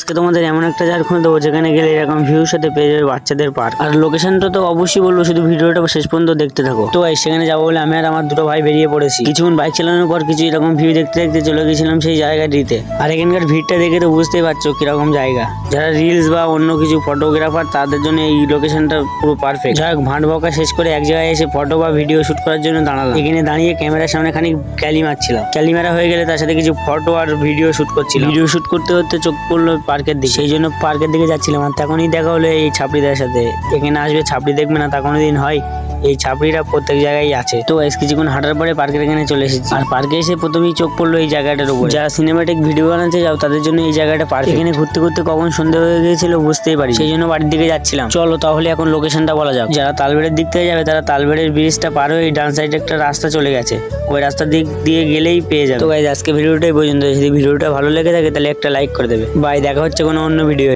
আজকে তোমাদের এমন একটা ঝাড়খণ্ড দেবো যেখানে গেলে এরকম ভিউর সাথে পেয়ে যাবে বাচ্চাদের পার্ক। আর লোকেশনটা তো অবশ্যই বলবো, শুধু ভিডিওটা শেষ পর্যন্ত দেখতে থাকো। তো সেখানে যাবো বলে আমি আর আমার দুটো ভাই বেরিয়ে পড়েছি। কিছুক্ষণ বাইক চালানোর পর কিছু এরকম ভিউ দেখতে দেখতে চলে গেছিলাম সেই জায়গাটিতে। আর এখানকার ভিড়টা দেখে তো বুঝতেই পারছো কিরকম জায়গা। যারা রিলস বা অন্য কিছু ফটোগ্রাফার তাদের জন্য এই লোকেশনটা পুরো পারফেক্ট। যাই হোক, ভাঁট বকা শেষ করে এক জায়গায় এসে ফটো বা ভিডিও শুট করার জন্য দাঁড়ালাম। এখানে দাঁড়িয়ে ক্যামেরার সামনে খানিক ক্যালি মারছিলাম। ক্যালি মারা হয়ে গেলে তার সাথে কিছু ফটো আর ভিডিও শুট করছিলাম। ভিডিও শুট করতে করতে চোখ পড়লো পার্কের দিকে, সেই জন্য পার্কের দিকে যাচ্ছিলাম। আর তখনই দেখা হলো এই ছাপড়িদের সাথে। এখানে আসবে ছাপড়ি দেখবে না তা কোনোদিন হয়? এই ছাপড়িরা প্রত্যেক জায়গায় আছে। তো কিছুক্ষণ হাঁটার পরে পার্কের এখানে চলে এসেছি। আর পার্কে এসে প্রথমেই চোখ পড়লো এই জায়গাটার উপর। যারা সিনেমাটিক ভিডিও বানাতে যাও তাদের জন্য এই জায়গাটা পার্ক। এখানে ঘুরতে ঘুরতে কখন সন্ধ্যা হয়ে গিয়েছিল বুঝতেই পারি, সেই জন্য বাড়ির দিকে যাচ্ছিলাম। চলো তাহলে এখন লোকেশনটা বলা যাক। যারা তালবেড়ের দিক থেকে যাবে তারা তালবেড়ের ব্রিজটা পার হয়ে ডান সাইডে একটা রাস্তা চলে গেছে, ওই রাস্তার দিক দিয়ে গেলেই পেয়ে যাবে। তো গাইস, আজকে ভিডিওটাই পর্যন্ত। যদি ভিডিওটা ভালো লেগে থাকে তাহলে একটা লাইক করে দেবে। বাই, দেখা হচ্ছে কোনো অন্য ভিডিও।